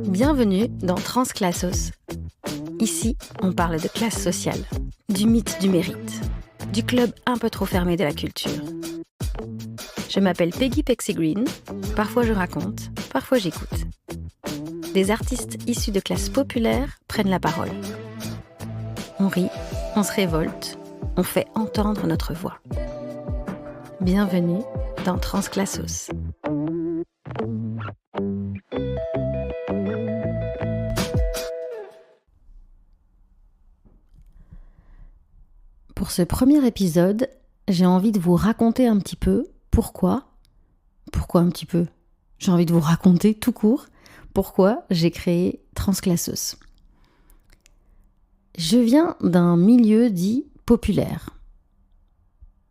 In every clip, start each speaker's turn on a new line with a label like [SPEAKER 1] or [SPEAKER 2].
[SPEAKER 1] Bienvenue dans Transclassos. Ici, on parle de classe sociale, du mythe du mérite, du club un peu trop fermé de la culture. Je m'appelle Peggy Pexy Green, parfois je raconte, parfois j'écoute. Des artistes issus de classes populaires prennent la parole. On rit, on se révolte, on fait entendre notre voix. Bienvenue dans Transclassos. Pour ce premier épisode, j'ai envie de vous raconter un petit peu pourquoi un petit peu. J'ai envie de vous raconter tout court pourquoi j'ai créé Transclassos. Je viens d'un milieu dit populaire.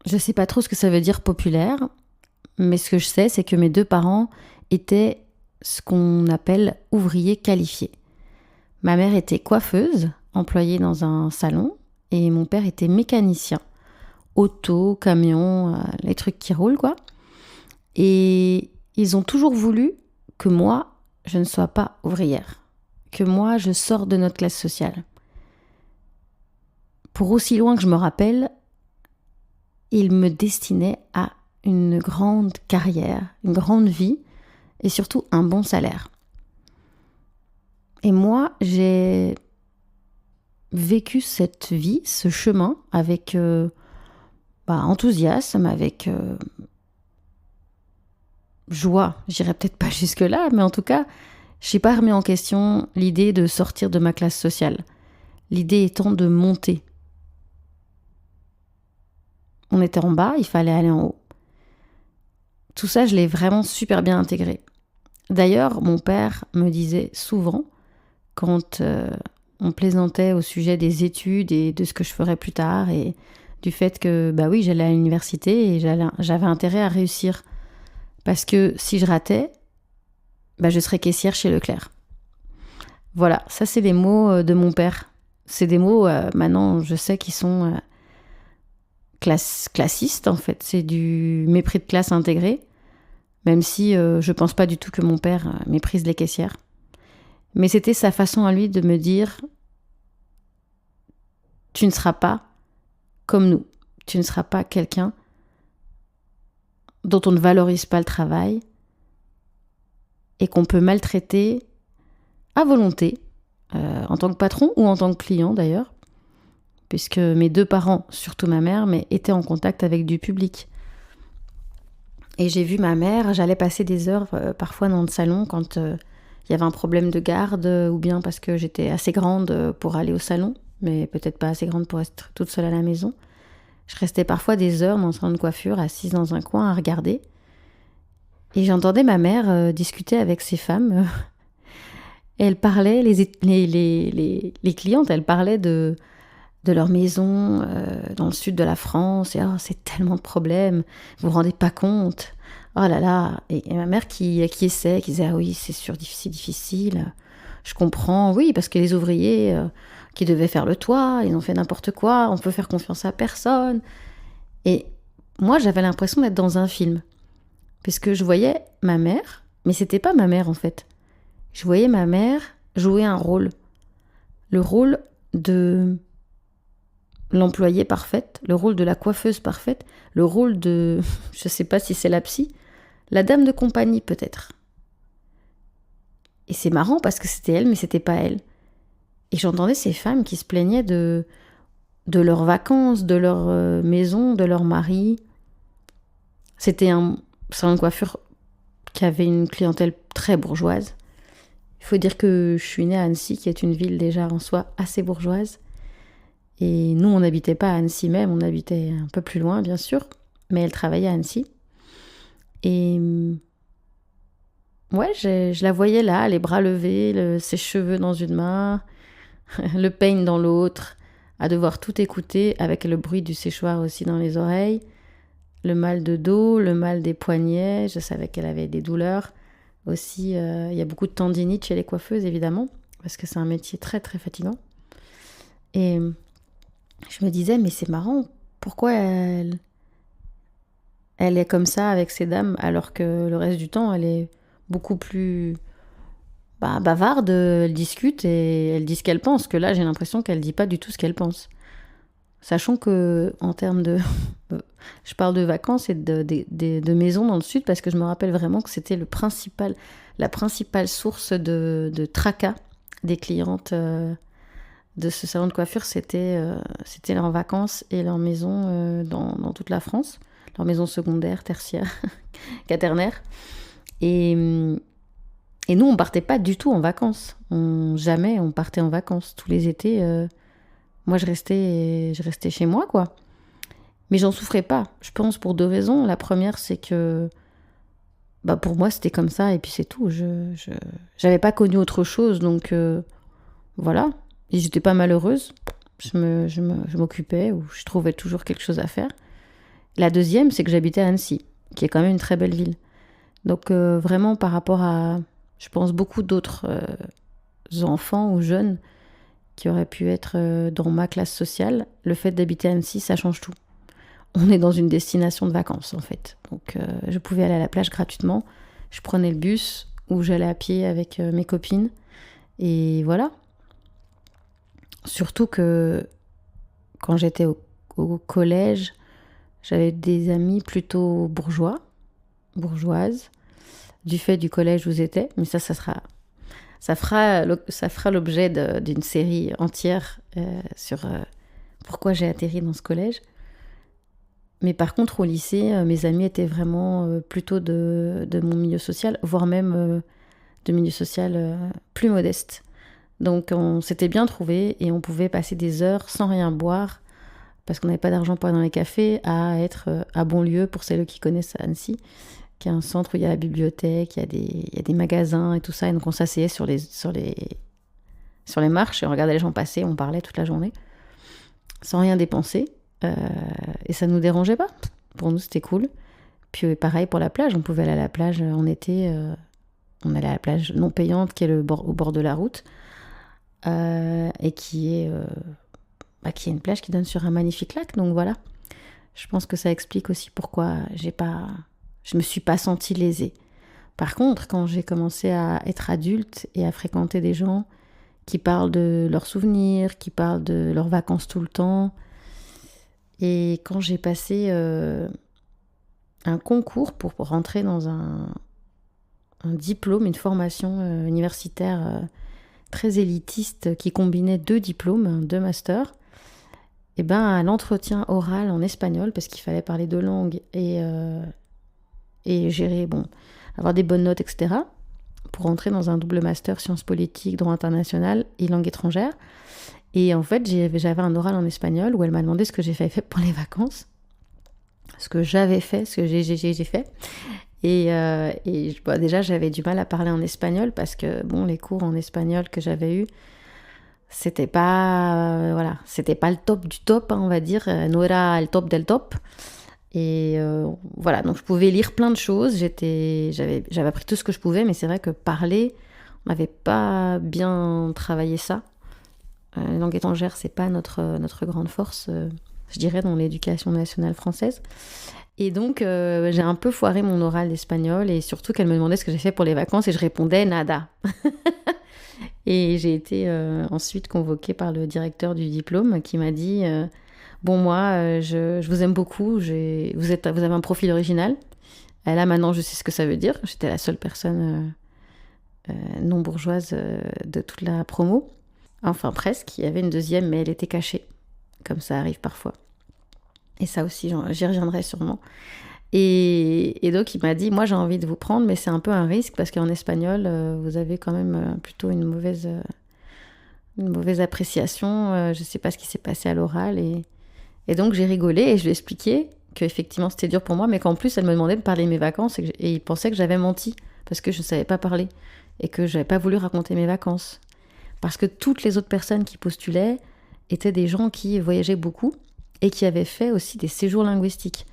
[SPEAKER 1] Je sais pas trop ce que ça veut dire populaire, mais ce que je sais, c'est que mes deux parents étaient ce qu'on appelle ouvriers qualifiés. Ma mère était coiffeuse, employée dans un salon, et mon père était mécanicien. Auto, camion, les trucs qui roulent, quoi. Et ils ont toujours voulu que moi, je ne sois pas ouvrière, que moi, je sorte de notre classe sociale. Pour aussi loin que je me rappelle, ils me destinaient à une grande carrière, une grande vie et surtout un bon salaire. Et moi, j'ai vécu cette vie, ce chemin avec enthousiasme, avec joie. J'irai peut-être pas jusque-là, mais en tout cas, je n'ai pas remis en question l'idée de sortir de ma classe sociale. L'idée étant de monter. On était en bas, il fallait aller en haut. Tout ça, je l'ai vraiment super bien intégré. D'ailleurs, mon père me disait souvent, quand on plaisantait au sujet des études et de ce que je ferais plus tard, et du fait que, j'allais à l'université et j'avais intérêt à réussir. Parce que si je ratais, je serais caissière chez Leclerc. Voilà, ça c'est les mots de mon père. C'est des mots, maintenant, je sais qu'ils sont classistes, en fait. C'est du mépris de classe intégré, même si je pense pas du tout que mon père méprise les caissières. Mais c'était sa façon à lui de me dire « Tu ne seras pas comme nous. Tu ne seras pas quelqu'un dont on ne valorise pas le travail et qu'on peut maltraiter à volonté, en tant que patron ou en tant que client d'ailleurs, puisque mes deux parents, surtout ma mère, étaient en contact avec du public. Et j'ai vu ma mère, j'allais passer des heures parfois dans le salon quand il y avait un problème de garde, ou bien parce que j'étais assez grande pour aller au salon, mais peut-être pas assez grande pour être toute seule à la maison. Je restais parfois des heures dans le salon de coiffure, assise dans un coin à regarder. Et j'entendais ma mère discuter avec ces femmes. Et elle parlait, les clientes, elles parlaient de leur maison dans le sud de la France. Et c'est tellement de problèmes, vous vous rendez pas compte. Oh là là. Et ma mère qui acquiesçait, qui disait « Ah oui, c'est sûr, c'est difficile. Je comprends, oui, parce que les ouvriers qui devaient faire le toit, ils ont fait n'importe quoi, on peut faire confiance à personne. » Et moi, j'avais l'impression d'être dans un film. Puisque je voyais ma mère, mais c'était pas ma mère en fait. Je voyais ma mère jouer un rôle. Le rôle de l'employée parfaite, le rôle de la coiffeuse parfaite, le rôle de, je sais pas si c'est la psy, la dame de compagnie peut-être. Et c'est marrant parce que c'était elle, mais c'était pas elle. Et j'entendais ces femmes qui se plaignaient de leurs vacances, de leur maison, de leur mari. C'était un salon de coiffure qui avait une clientèle très bourgeoise. Il faut dire que je suis née à Annecy, qui est une ville déjà en soi assez bourgeoise. Et nous, on n'habitait pas à Annecy même, on habitait un peu plus loin, bien sûr. Mais elle travaillait à Annecy. Et ouais, je la voyais là, les bras levés, ses cheveux dans une main, le peigne dans l'autre, à devoir tout écouter avec le bruit du séchoir aussi dans les oreilles. Le mal de dos, le mal des poignets, je savais qu'elle avait des douleurs. Aussi, il y a beaucoup de tendinite chez les coiffeuses, évidemment, parce que c'est un métier très, très fatigant. Et je me disais, mais c'est marrant, pourquoi elle est comme ça avec ces dames, alors que le reste du temps, elle est beaucoup plus bavarde, elle discute et elle dit ce qu'elle pense, que là j'ai l'impression qu'elle dit pas du tout ce qu'elle pense. Sachant que en termes de... je parle de vacances et de maisons dans le sud parce que je me rappelle vraiment que c'était la principale source de tracas des clientes de ce salon de coiffure, c'était leurs vacances et leurs maisons dans toute la France, leurs maisons secondaires, tertiaires, quaternaires. Et nous, on partait pas du tout en vacances. Jamais on partait en vacances. Tous les étés, moi, je restais chez moi, quoi. Mais j'en souffrais pas. Je pense pour 2 raisons. La première, c'est que pour moi, c'était comme ça et puis c'est tout. J'avais pas connu autre chose, donc voilà. Et j'étais pas malheureuse. Je m'occupais ou je trouvais toujours quelque chose à faire. La deuxième, c'est que j'habitais à Annecy, qui est quand même une très belle ville. Donc vraiment par rapport à, je pense, beaucoup d'autres enfants ou jeunes qui auraient pu être dans ma classe sociale, le fait d'habiter à Annecy, ça change tout. On est dans une destination de vacances en fait. Donc je pouvais aller à la plage gratuitement, je prenais le bus ou j'allais à pied avec mes copines. Et voilà. Surtout que quand j'étais au collège, j'avais des amis plutôt bourgeoises, du fait du collège où j'étais. Mais ça fera l'objet d'une série entière sur pourquoi j'ai atterri dans ce collège. Mais par contre, au lycée, mes amis étaient vraiment plutôt de mon milieu social, voire même de milieu social plus modeste. Donc on s'était bien trouvés et on pouvait passer des heures sans rien boire, parce qu'on n'avait pas d'argent pour aller dans les cafés, à être à Bonlieu, pour celles qui connaissent Annecy, qui est un centre où il y a la bibliothèque, il y a des magasins et tout ça. Et donc on s'asseyait sur les marches et on regardait les gens passer, on parlait toute la journée, sans rien dépenser. Et ça ne nous dérangeait pas. Pour nous, c'était cool. Puis pareil pour la plage, on pouvait aller à la plage en été. On allait à la plage non payante qui est au bord de la route et qui est une plage qui donne sur un magnifique lac. Donc voilà, je pense que ça explique aussi pourquoi je me suis pas sentie lésée. Par contre, quand j'ai commencé à être adulte et à fréquenter des gens qui parlent de leurs souvenirs, qui parlent de leurs vacances tout le temps, et quand j'ai passé un concours pour rentrer dans un diplôme, une formation universitaire très élitiste qui combinait 2 diplômes, 2 masters, et à l'entretien oral en espagnol, parce qu'il fallait parler 2 langues et gérer, avoir des bonnes notes, etc., pour rentrer dans un double master sciences politiques, droit international et langue étrangère. Et en fait, j'avais un oral en espagnol où elle m'a demandé ce que j'ai fait pour les vacances, ce que j'avais fait, ce que j'ai fait. Et déjà, j'avais du mal à parler en espagnol parce que, les cours en espagnol que j'avais eus, c'était pas le top du top, on va dire. No era el top del top. Et voilà, donc je pouvais lire plein de choses. J'avais appris tout ce que je pouvais, mais c'est vrai que parler, on n'avait pas bien travaillé ça. La langue étrangère, c'est pas notre grande force, je dirais, dans l'éducation nationale française. Et donc, j'ai un peu foiré mon oral d'espagnol, et surtout qu'elle me demandait ce que j'ai fait pour les vacances, et je répondais nada. Et j'ai été ensuite convoquée par le directeur du diplôme qui m'a dit moi, je vous aime beaucoup, vous avez un profil original. Et là, maintenant, je sais ce que ça veut dire. J'étais la seule personne non bourgeoise de toute la promo. Enfin, presque. Il y avait une deuxième, mais elle était cachée, comme ça arrive parfois. Et ça aussi, j'y reviendrai sûrement. Et donc, il m'a dit, moi, j'ai envie de vous prendre, mais c'est un peu un risque, parce qu'en espagnol, vous avez quand même plutôt une mauvaise appréciation. Je ne sais pas ce qui s'est passé à l'oral. Et donc, j'ai rigolé et je lui ai expliqué qu'effectivement, c'était dur pour moi, mais qu'en plus, elle me demandait de parler de mes vacances et il pensait que j'avais menti, parce que je ne savais pas parler et que je n'avais pas voulu raconter mes vacances. Parce que toutes les autres personnes qui postulaient étaient des gens qui voyageaient beaucoup et qui avaient fait aussi des séjours linguistiques.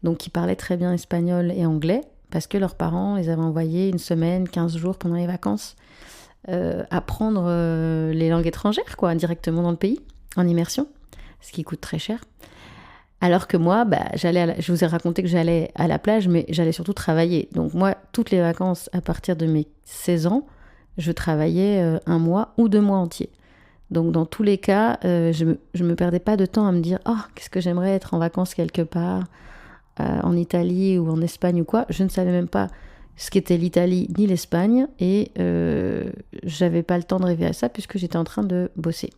[SPEAKER 1] Donc qui parlaient très bien espagnol et anglais, parce que leurs parents les avaient envoyés 1 semaine, 15 jours pendant les vacances, apprendre les langues étrangères, directement dans le pays, en immersion, ce qui coûte très cher. Alors que moi, je vous ai raconté que j'allais à la plage, mais j'allais surtout travailler. Donc moi, toutes les vacances à partir de mes 16 ans, je travaillais 1 mois ou 2 mois entiers. Donc dans tous les cas, je me perdais pas de temps à me dire « Oh, qu'est-ce que j'aimerais être en vacances quelque part, en Italie ou en Espagne ou quoi ». Je ne savais même pas ce qu'était l'Italie ni l'Espagne et j'avais pas le temps de rêver à ça puisque j'étais en train de bosser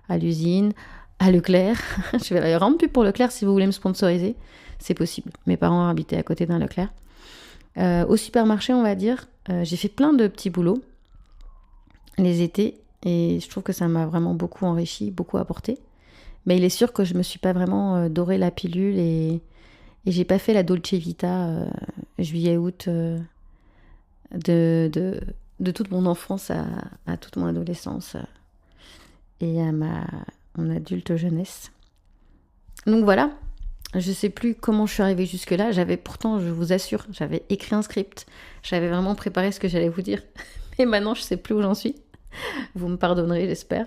[SPEAKER 1] à l'usine, à Leclerc. Je vais aller rendre pub pour Leclerc si vous voulez me sponsoriser. C'est possible. Mes parents habitaient à côté d'un Leclerc. Au supermarché, on va dire, j'ai fait plein de petits boulots les étés et je trouve que ça m'a vraiment beaucoup enrichi, beaucoup apporté. Mais il est sûr que je me suis pas vraiment doré la pilule et j'ai pas fait la Dolce Vita juillet-août de toute mon enfance à toute mon adolescence et à mon adulte jeunesse. Donc voilà, je sais plus comment je suis arrivée jusque-là. J'avais pourtant, je vous assure, j'avais écrit un script. J'avais vraiment préparé ce que j'allais vous dire. Mais maintenant, je sais plus où j'en suis. Vous me pardonnerez, j'espère.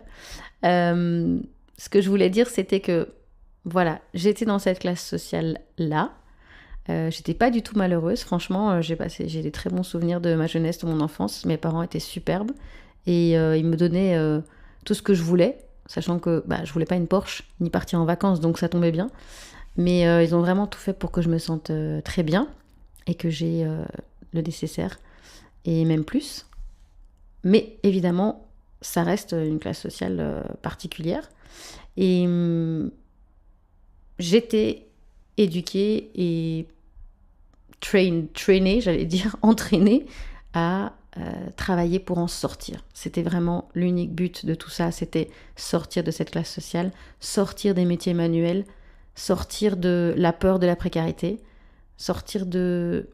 [SPEAKER 1] Ce que je voulais dire, c'était que, voilà, j'étais dans cette classe sociale-là. J'étais pas du tout malheureuse. Franchement, j'ai des très bons souvenirs de ma jeunesse, de mon enfance. Mes parents étaient superbes. Et ils me donnaient tout ce que je voulais. Sachant que je voulais pas une Porsche, ni partir en vacances, donc ça tombait bien. Mais ils ont vraiment tout fait pour que je me sente très bien et que j'ai le nécessaire, et même plus. Mais évidemment, ça reste une classe sociale particulière. Et j'étais éduquée et traînée, j'allais dire, entraînée à travailler pour en sortir. C'était vraiment l'unique but de tout ça, c'était sortir de cette classe sociale, sortir des métiers manuels, sortir de la peur de la précarité, sortir de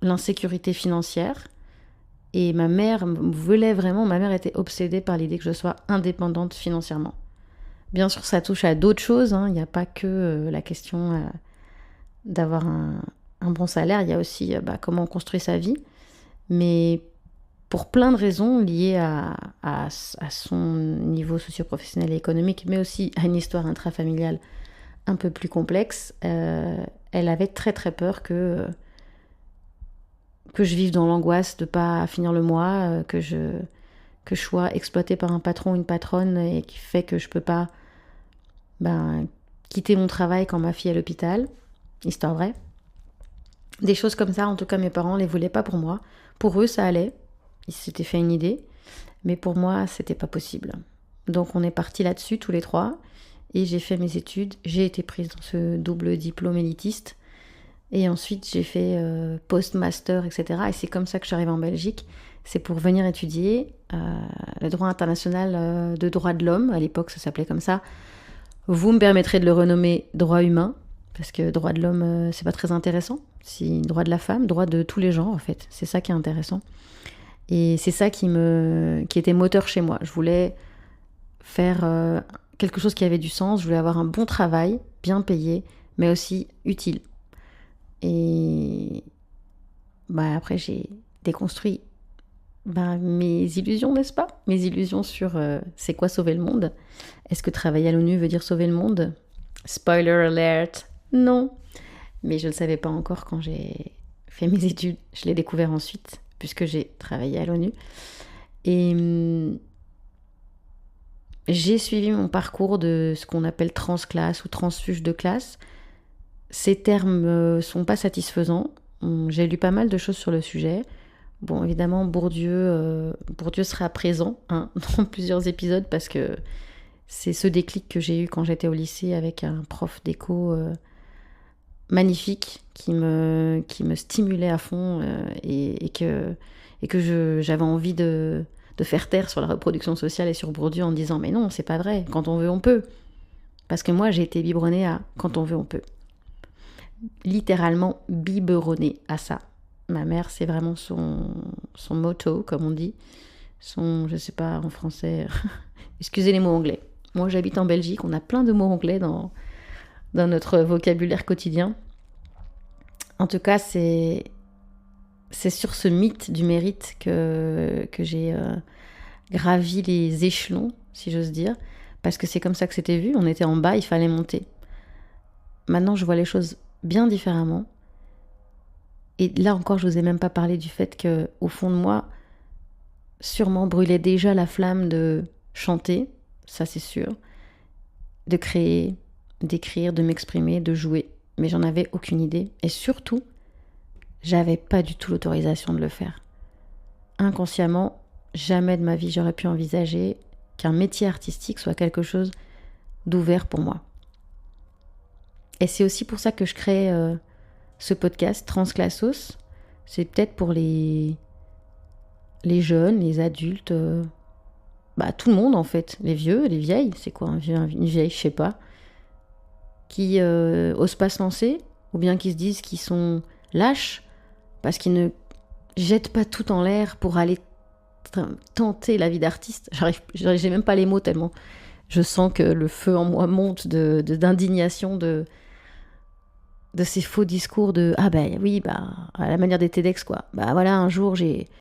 [SPEAKER 1] l'insécurité financière. Et ma mère était obsédée par l'idée que je sois indépendante financièrement. Bien sûr, ça touche à d'autres choses, il n'y a pas que la question d'avoir un bon salaire, il y a aussi comment on construit sa vie. Mais pour plein de raisons liées à son niveau socio-professionnel et économique, mais aussi à une histoire intrafamiliale un peu plus complexe, elle avait très très peur que je vive dans l'angoisse de ne pas finir le mois, que je sois exploitée par un patron ou une patronne et qui fait que je ne peux pas quitter mon travail quand ma fille est à l'hôpital. Histoire vraie. Des choses comme ça, en tout cas mes parents ne les voulaient pas pour moi. Pour eux, ça allait. Ils s'étaient fait une idée. Mais pour moi, c'était pas possible. Donc on est partis là-dessus tous les trois. Et j'ai fait mes études. J'ai été prise dans ce double diplôme élitiste. Et ensuite, j'ai fait post-master, etc. Et c'est comme ça que je suis arrivée en Belgique. C'est pour venir étudier le droit international de droit de l'homme. À l'époque, ça s'appelait comme ça. Vous me permettrez de le renommer droit humain. Parce que droit de l'homme, c'est pas très intéressant. C'est droit de la femme, droit de tous les genres, en fait. C'est ça qui est intéressant. Et c'est ça qui était moteur chez moi. Je voulais faire quelque chose qui avait du sens. Je voulais avoir un bon travail, bien payé, mais aussi utile. Et après, j'ai déconstruit mes illusions, n'est-ce pas ? Mes illusions sur c'est quoi sauver le monde ? Est-ce que travailler à l'ONU veut dire sauver le monde ? Spoiler alert, non. Mais je ne le savais pas encore quand j'ai fait mes études. Je l'ai découvert ensuite, puisque j'ai travaillé à l'ONU. Et j'ai suivi mon parcours de ce qu'on appelle transclasse ou transfuge de classe. Ces termes sont pas satisfaisants. J'ai lu pas mal de choses sur le sujet. Bon, évidemment, Bourdieu sera présent dans plusieurs épisodes parce que c'est ce déclic que j'ai eu quand j'étais au lycée avec un prof d'éco magnifique qui me stimulait à fond et que j'avais envie de faire taire sur la reproduction sociale et sur Bourdieu en disant « Mais non, c'est pas vrai, quand on veut, on peut ». Parce que moi, j'ai été biberonnée à « Quand on veut, on peut ». Littéralement biberonnée à ça. Ma mère, c'est vraiment son motto, comme on dit. Je sais pas en français, excusez les mots anglais. Moi, j'habite en Belgique, on a plein de mots anglais dans notre vocabulaire quotidien. En tout cas, c'est sur ce mythe du mérite que j'ai gravi les échelons, si j'ose dire, parce que c'est comme ça que c'était vu. On était en bas, il fallait monter. maintenant je vois les choses bien différemment. Et là encore, je vous ai même pas parlé du fait que, au fond de moi, sûrement brûlait déjà la flamme de chanter, ça c'est sûr, de créer, d'écrire, de m'exprimer, de jouer. Mais j'en avais aucune idée. Et surtout, j'avais pas du tout l'autorisation de le faire. Inconsciemment, jamais de ma vie j'aurais pu envisager qu'un métier artistique soit quelque chose d'ouvert pour moi. Et c'est aussi pour ça que je crée ce podcast Transclassos. C'est peut-être pour les jeunes, les adultes, tout le monde en fait, les vieux, les vieilles, c'est quoi un vieux, une vieille, je sais pas, qui osent pas se lancer, ou bien qui se disent qu'ils sont lâches, parce qu'ils ne jettent pas tout en l'air pour aller tenter la vie d'artiste. J'ai même pas les mots tellement je sens que le feu en moi monte d'indignation de ces faux discours de ah ben oui, à la manière des TEDx quoi. Bah voilà, un jour j'ai